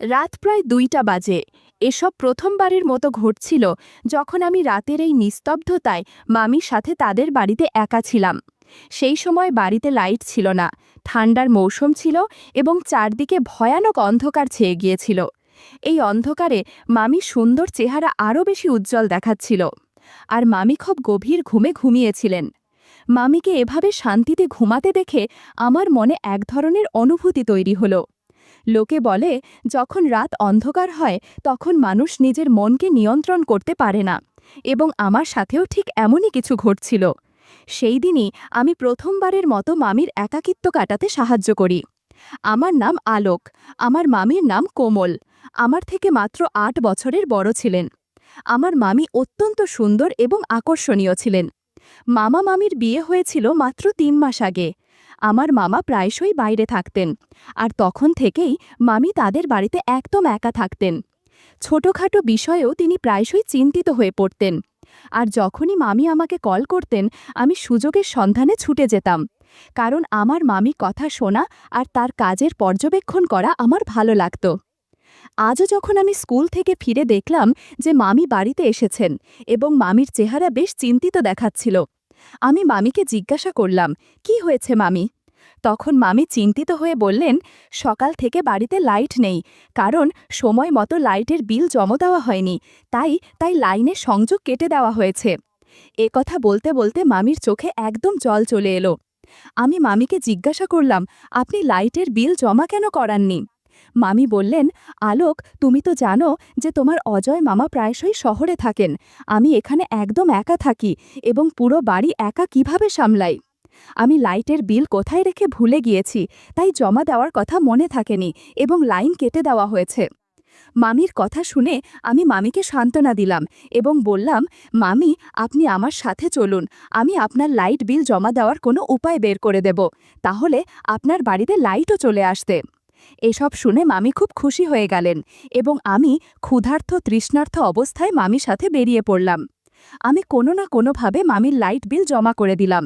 রাত প্রায় ২টা বাজে। এসব প্রথমবারের মতো ঘটছিল যখন আমি রাতের এই নিস্তব্ধতায় মামির সাথে তাদের বাড়িতে একা ছিলাম। সেই সময় বাড়িতে লাইট ছিল না, ঠান্ডার মৌসুম ছিল এবং চারদিকে ভয়ানক অন্ধকার ছেয়ে গিয়েছিল। এই অন্ধকারে মামির সুন্দর চেহারা আরও বেশি উজ্জ্বল দেখাচ্ছিল, আর মামি খুব গভীর ঘুমে ঘুমিয়েছিলেন। মামিকে এভাবে শান্তিতে ঘুমাতে দেখে আমার মনে এক ধরনের অনুভূতি তৈরি হলো। লোকে বলে, যখন রাত অন্ধকার হয় তখন মানুষ নিজের মনকে নিয়ন্ত্রণ করতে পারে না, এবং আমার সাথেও ঠিক এমনই কিছু ঘটছিল। সেই দিনই আমি প্রথমবারের মতো মামির একাকিত্ব কাটাতে সাহায্য করি। আমার নাম আলোক, আমার মামির নাম কোমল। আমার থেকে মাত্র ৮ বছরের বড় ছিলেন। আমার মামি অত্যন্ত সুন্দর এবং আকর্ষণীয় ছিলেন। মামা মামির বিয়ে হয়েছিল মাত্র ৩ মাস আগে। আমার মামা প্রায়শই বাইরে থাকতেন, আর তখন থেকেই মামি তাদের বাড়িতে একদম একা থাকতেন। ছোটখাটো বিষয়েও তিনি প্রায়শই চিন্তিত হয়ে পড়তেন, আর যখনই মামি আমাকে কল করতেন আমি সুযোগের সন্ধানে ছুটে যেতাম, কারণ আমার মামি কথা শোনা আর তার কাজের পর্যবেক্ষণ করা আমার ভালো লাগত। আজও যখন আমি স্কুল থেকে ফিরে দেখলাম যে মামি বাড়িতে এসেছেন এবং মামির চেহারা বেশ চিন্তিত দেখাচ্ছিল, আমি মামিকে জিজ্ঞাসা করলাম, কি হয়েছে মামি? তখন মামি চিন্তিত হয়ে বললেন, সকাল থেকে বাড়িতে লাইট নেই, কারণ সময় মতো লাইটের বিল জমা দেওয়া হয়নি, তাই লাইনের সংযোগ কেটে দেওয়া হয়েছে। এ কথা বলতে বলতে মামির চোখে একদম জল চলে এলো। আমি মামিকে জিজ্ঞাসা করলাম, আপনি লাইটের বিল জমা কেন করাননি? মামি বললেন, আলোক, তুমি তো জানো যে তোমার অজয় মামা প্রায়শই শহরে থাকেন। আমি এখানে একদম একা থাকি এবং পুরো বাড়ি একা কিভাবে সামলাই। আমি লাইটের বিল কোথায় রেখে ভুলে গিয়েছি, তাই জমা দেওয়ার কথা মনে থাকেনি এবং লাইন কেটে দেওয়া হয়েছে। মামির কথা শুনে আমি মামিকে সান্ত্বনা দিলাম এবং বললাম, মামি, আপনি আমার সাথে চলুন, আমি আপনার লাইট বিল জমা দেওয়ার কোনো উপায় বের করে দেব, তাহলে আপনার বাড়িতে লাইটও চলে আসবে। এসব শুনে মামি খুব খুশি হয়ে গেলেন এবং আমি ক্ষুধার্ত তৃষ্ণার্ত অবস্থায় মামির সাথে বেরিয়ে পড়লাম। আমি কোনো না কোনোভাবে মামির লাইট বিল জমা করে দিলাম।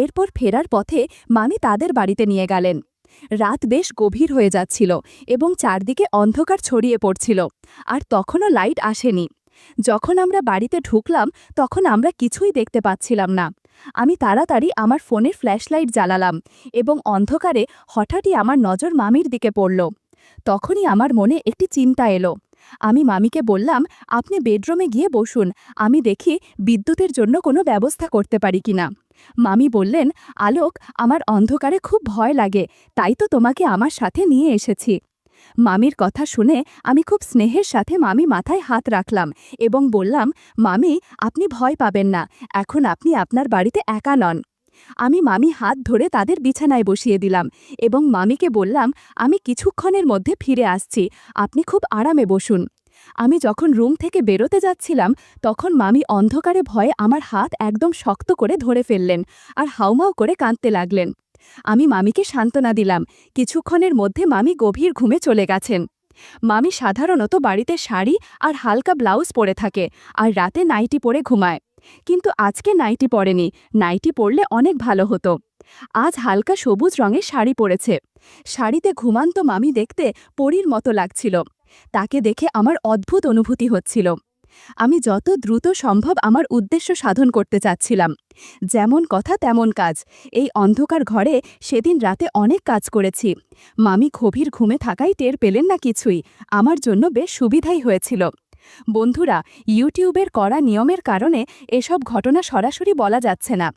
এরপর ফেরার পথে মামি তাদের বাড়িতে নিয়ে গেলেন। রাত বেশ গভীর হয়ে যাচ্ছিল এবং চারদিকে অন্ধকার ছড়িয়ে পড়ছিল, আর তখনও লাইট আসেনি। যখন আমরা বাড়িতে ঢুকলাম তখন আমরা কিছুই দেখতে পাচ্ছিলাম না। আমি তাড়াতাড়ি আমার ফোনের ফ্ল্যাশলাইট জ্বালালাম এবং অন্ধকারে হঠাৎই আমার নজর মামির দিকে পড়ল। তখনই আমার মনে একটি চিন্তা এলো। আমি মামিকে বললাম, আপনি বেডরুমে গিয়ে বসুন, আমি দেখি বিদ্যুতের জন্য কোনো ব্যবস্থা করতে পারি কিনা। মামি বললেন, আলোক, আমার অন্ধকারে খুব ভয় লাগে, তাই তো তোমাকে আমার সাথে নিয়ে এসেছি। মামির কথা শুনে আমি খুব স্নেহের সাথে মামি মাথায় হাত রাখলাম এবং বললাম, মামি, আপনি ভয় পাবেন না, এখন আপনি আপনার বাড়িতে একা নন। আমি মামি হাত ধরে তাদের বিছানায় বসিয়ে দিলাম এবং মামিকে বললাম, আমি কিছুক্ষণের মধ্যে ফিরে আসছি, আপনি খুব আরামে বসুন। আমি যখন রুম থেকে বেরোতে যাচ্ছিলাম তখন মামি অন্ধকারে ভয়ে আমার হাত একদম শক্ত করে ধরে ফেললেন আর হাউমাউ করে কাঁদতে লাগলেন। আমি মামিকে সান্ত্বনা দিলাম। কিছুক্ষণের মধ্যে মামি গভীর ঘুমে চলে গেছেন। মামি সাধারণত বাড়িতে শাড়ি আর হালকা ব্লাউজ পরে থাকে আর রাতে নাইটি পরে ঘুমায়, কিন্তু আজকে নাইটি পরেনি। নাইটি পরলে অনেক ভালো হতো। আজ হালকা সবুজ রঙের শাড়ি পরেছে। শাড়িতে ঘুমান্ত মামি দেখতে পরীর মতো লাগছিল। তাকে দেখে আমার অদ্ভুত অনুভূতি হচ্ছিল। আমি যত দ্রুত সম্ভব আমার উদ্দেশ্য সাধন করতে চাচ্ছিলাম। যেমন কথা তেমন কাজ। এই অন্ধকার ঘরে সেদিন রাতে অনেক কাজ করেছি। মামি গভীর ঘুমে থাকাই টের পেলেন না কিছুই। আমার জন্য বেশ সুবিধাই হয়েছিল। বন্ধুরা, ইউটিউবের কড়া নিয়মের কারণে এসব ঘটনা সরাসরি বলা যাচ্ছে না।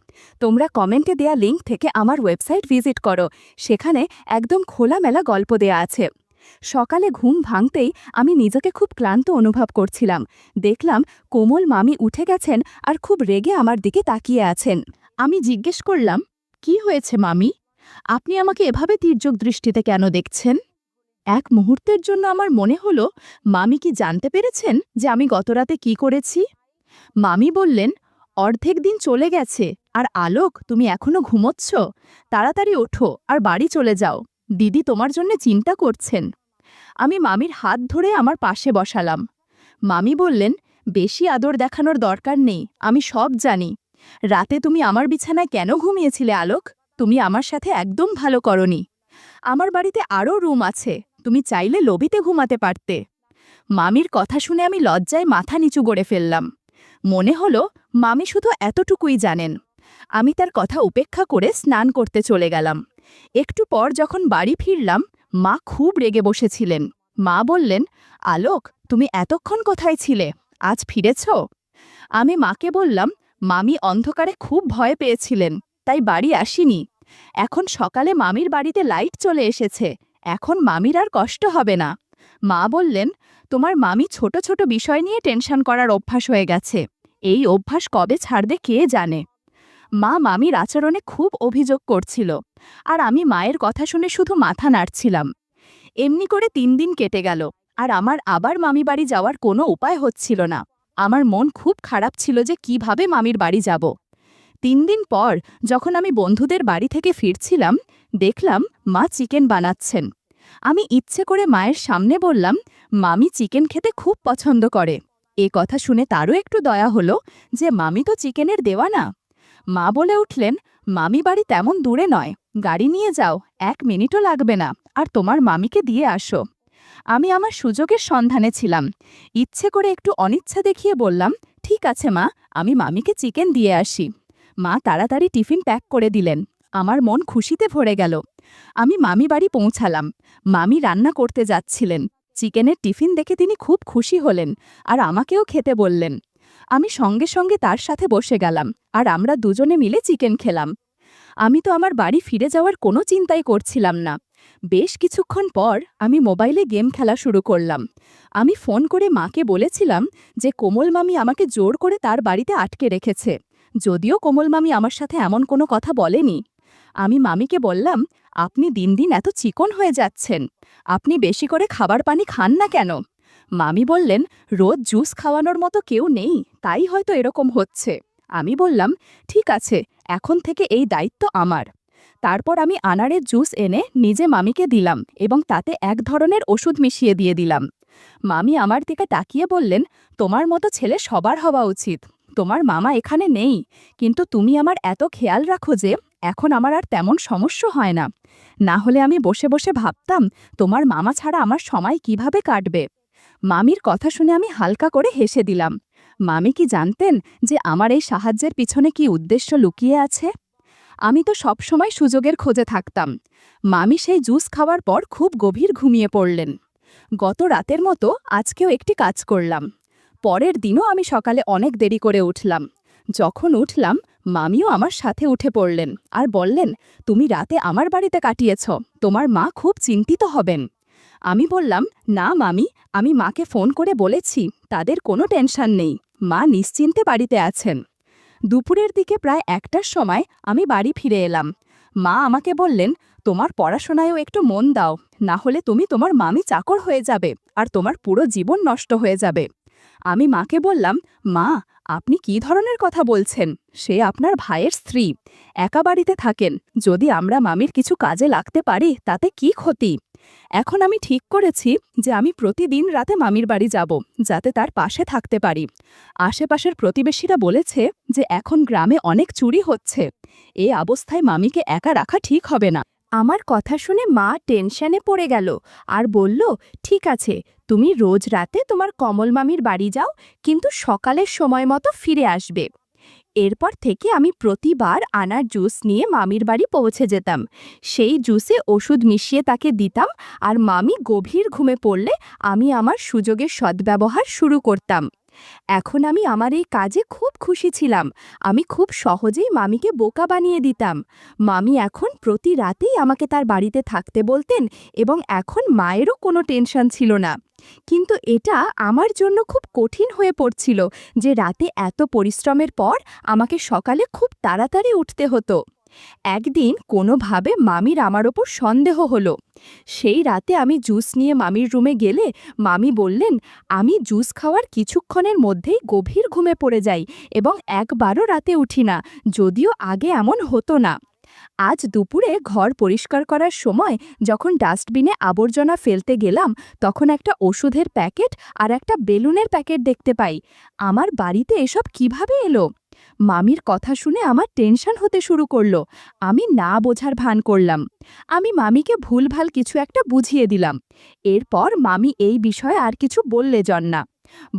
তোমরা কমেন্টে দেয়া লিঙ্ক থেকে আমার ওয়েবসাইট ভিজিট করো, সেখানে একদম খোলামেলা গল্প দেয়া আছে। সকালে ঘুম ভাঙতেই আমি নিজেকে খুব ক্লান্ত অনুভব করছিলাম। দেখলাম কোমল মামি উঠে গেছেন আর খুব রেগে আমার দিকে তাকিয়ে আছেন। আমি জিজ্ঞেস করলাম, কি হয়েছে মামি? আপনি আমাকে এভাবে তির্যক দৃষ্টিতে কেন দেখছেন? এক মুহূর্তের জন্য আমার মনে হলো, মামি কি জানতে পেরেছেন যে আমি গতরাতে কি করেছি? মামি বললেন, অর্ধেক দিন চলে গেছে, আর আলোক, তুমি এখনো ঘুমোচ্ছ? তাড়াতাড়ি ওঠো আর বাড়ি চলে যাও, দিদি তোমার জন্য চিন্তা করছেন। আমি মামির হাত ধরে আমার পাশে বসালাম। মামি বললেন, বেশি আদর দেখানোর দরকার নেই, আমি সব জানি। রাতে তুমি আমার বিছানায় কেন ঘুমিয়েছিলে আলোক? তুমি আমার সাথে একদম ভালো করনি। আমার বাড়িতে আরও রুম আছে, তুমি চাইলে লবিতে ঘুমাতে পারতে। মামির কথা শুনে আমি লজ্জায় মাথা নিচু করে ফেললাম। মনে হলো মামি শুধু এতটুকুই জানেন। আমি তার কথা উপেক্ষা করে স্নান করতে চলে গেলাম। একটু পর যখন বাড়ি ফিরলাম, মা খুব রেগে বসেছিলেন। মা বললেন, আলোক, তুমি এতক্ষণ কোথায় ছিলে? আজ ফিরেছ? আমি মাকে বললাম, মামি অন্ধকারে খুব ভয় পেয়েছিলেন, তাই বাড়ি আসিনি। এখন সকালে মামির বাড়িতে লাইট চলে এসেছে, এখন মামির আর কষ্ট হবে না। মা বললেন, তোমার মামি ছোট ছোট বিষয় নিয়ে টেনশন করার অভ্যাস হয়ে গেছে। এই অভ্যাস কবে ছাড়বে কে জানে। মা মামির আচরণে খুব অভিযোগ করছিল, আর আমি মায়ের কথা শুনে শুধু মাথা নাড়ছিলাম। এমনি করে ৩ দিন কেটে গেল, আর আমার আবার মামি বাড়ি যাওয়ার কোনো উপায় হচ্ছিল না। আমার মন খুব খারাপ ছিল যে কিভাবে মামির বাড়ি যাব। ৩ দিন পর যখন আমি বন্ধুদের বাড়ি থেকে ফিরছিলাম, দেখলাম মা চিকেন বানাচ্ছেন। আমি ইচ্ছে করে মায়ের সামনে বললাম, মামি চিকেন খেতে খুব পছন্দ করে। এ কথা শুনে তারও একটু দয়া হলো যে মামি তো চিকেনের দেওয়ানা। মা বলে উঠলেন, মামি বাড়ি তেমন দূরে নয়, গাড়ি নিয়ে যাও, ১ মিনিটও লাগবে না, আর তোমার মামিকে দিয়ে আসো। আমি আমার সুযোগের সন্ধানে ছিলাম। ইচ্ছে করে একটু অনিচ্ছা দেখিয়ে বললাম, ঠিক আছে মা, আমি মামিকে চিকেন দিয়ে আসি। মা তাড়াতাড়ি টিফিন প্যাক করে দিলেন। আমার মন খুশিতে ভরে গেল। আমি মামি বাড়ি পৌঁছালাম। মামি রান্না করতে যাচ্ছিলেন। চিকেনের টিফিন দেখে তিনি খুব খুশি হলেন, আর আমাকেও খেতে বললেন। আমি সঙ্গে সঙ্গে তার সাথে বসে গেলাম, আর আমরা দুজনে মিলে চিকেন খেলাম। আমি তো আমার বাড়ি ফিরে যাওয়ার কোনো চিন্তাই করছিলাম না। বেশ কিছুক্ষণ পর আমি মোবাইলে গেম খেলা শুরু করলাম। আমি ফোন করে মাকে বলেছিলাম যে কোমল মামি আমাকে জোর করে তার বাড়িতে আটকে রেখেছে, যদিও কোমল মামি আমার সাথে এমন কোনো কথা বলেনি। আমি মামিকে বললাম, আপনি দিন দিন এত চিকন হয়ে যাচ্ছেন, আপনি বেশি করে খাবার পানি খান না কেন? মামি বললেন, রোজ জুস খাওয়ানোর মতো কেউ নেই, তাই হয়তো এরকম হচ্ছে। আমি বললাম, ঠিক আছে, এখন থেকে এই দায়িত্ব আমার। তারপর আমি আনারের জুস এনে নিজে মামিকে দিলাম এবং তাতে এক ধরনের ওষুধ মিশিয়ে দিয়ে দিলাম। মামি আমার দিকে তাকিয়ে বললেন, তোমার মতো ছেলে সবার হওয়া উচিত। তোমার মামা এখানে নেই, কিন্তু তুমি আমার এত খেয়াল রাখো যে এখন আমার আর তেমন সমস্যা হয় না। না হলে আমি বসে বসে ভাবতাম তোমার মামা ছাড়া আমার সময় কিভাবে কাটবে। মামির কথা শুনে আমি হালকা করে হেসে দিলাম। মামি কি জানতেন যে আমার এই সাহায্যের পিছনে কি উদ্দেশ্য লুকিয়ে আছে? আমি তো সবসময় সুযোগের খোঁজে থাকতাম। মামি সেই জুস খাওয়ার পর খুব গভীর ঘুমিয়ে পড়লেন। গত রাতের মতো আজকেও একটি কাজ করলাম। পরের দিনও আমি সকালে অনেক দেরি করে উঠলাম। যখন উঠলাম, মামিও আমার সাথে উঠে পড়লেন আর বললেন, তুমি রাতে আমার বাড়িতে কাটিয়েছ, তোমার মা খুব চিন্তিত হবেন। আমি বললাম, না মামি, আমি মাকে ফোন করে বলেছি, তাদের কোনো টেনশন নেই, মা নিশ্চিন্তে বাড়িতে আছেন। দুপুরের দিকে প্রায় ১টার সময় আমি বাড়ি ফিরে এলাম। মা আমাকে বললেন, তোমার পড়াশোনায়ও একটু মন দাও, না হলে তুমি তোমার মামি চাকর হয়ে যাবে আর তোমার পুরো জীবন নষ্ট হয়ে যাবে। আমি মাকে বললাম, মা, আপনি কি ধরনের কথা বলছেন? সে আপনার ভাইয়ের স্ত্রী, একা বাড়িতে থাকেন, যদি আমরা মামির কিছু কাজে লাগতে পারি তাতে কি ক্ষতি? এখন আমি ঠিক করেছি যে আমি প্রতিদিন রাতে মামির বাড়ি যাব, যাতে তার পাশে থাকতে পারি। আশেপাশের প্রতিবেশীরা বলেছে যে এখন গ্রামে অনেক চুরি হচ্ছে। এই অবস্থায় মামিকে একা রাখা ঠিক হবে না। আমার কথা শুনে মা টেনশনে পড়ে গেল আর বলল, ঠিক আছে, তুমি রোজ রাতে তোমার কমল মামির বাড়ি যাও, কিন্তু সকালের সময় মতো ফিরে আসবে। এরপর থেকে আমি প্রতিবার আনার জুস নিয়ে মামির বাড়ি পৌঁছে যেতাম। সেই জুসে ওষুধ মিশিয়ে তাকে দিতাম, আর মামি গভীর ঘুমে পড়লে আমি আমার সুযোগের সদ্ব্যবহার শুরু করতাম। এখন আমি আমার এই কাজে খুব খুশি ছিলাম। আমি খুব সহজেই মামিকে বোকা বানিয়ে দিতাম। মামি এখন প্রতি রাতেই আমাকে তার বাড়িতে থাকতে বলতেন, এবং এখন মায়েরও কোনো টেনশন ছিল না। কিন্তু এটা আমার জন্য খুব কঠিন হয়ে পড়ছিল যে রাতে এত পরিশ্রমের পর আমাকে সকালে খুব তাড়াতাড়ি উঠতে হতো। একদিন কোনোভাবে মামির আমার ওপর সন্দেহ হলো। সেই রাতে আমি জুস নিয়ে মামির রুমে গেলে মামি বললেন, আমি জুস খাওয়ার কিছুক্ষণের মধ্যেই গভীর ঘুমে পড়ে যাই এবং একবারও রাতে উঠি না, যদিও আগে এমন হতো না। আজ দুপুরে ঘর পরিষ্কার করার সময় যখন ডাস্টবিনে আবর্জনা ফেলতে গেলাম, তখন একটা ওষুধের প্যাকেট আর একটা বেলুনের প্যাকেট দেখতে পাই। আমার বাড়িতে এসব কিভাবে এলো? মামির কথা শুনে আমার টেনশন হতে শুরু করলো। আমি না বোঝার ভান করলাম। আমি মামিকে ভুলভাল কিছু একটা বুঝিয়ে দিলাম। এরপর মামি এই বিষয়ে আর কিছু বললে না।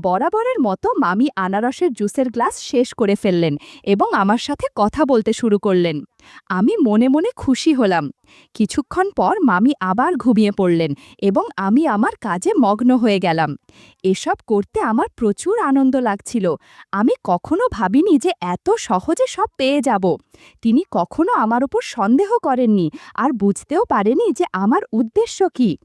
বরাবরের মতো মামি আনারসের জুসের গ্লাস শেষ করে ফেললেন এবং আমার সাথে কথা বলতে শুরু করলেন। আমি মনে মনে খুশি হলাম। কিছুক্ষণ পর মামি আবার ঘুমিয়ে পড়লেন এবং আমি আমার কাজে মগ্ন হয়ে গেলাম। এসব করতে আমার প্রচুর আনন্দ লাগছিল। আমি কখনো ভাবিনি যে এত সহজে সব পেয়ে যাব। তিনি কখনো আমার উপর সন্দেহ করেননি আর বুঝতেও পারেনি যে আমার উদ্দেশ্য কী।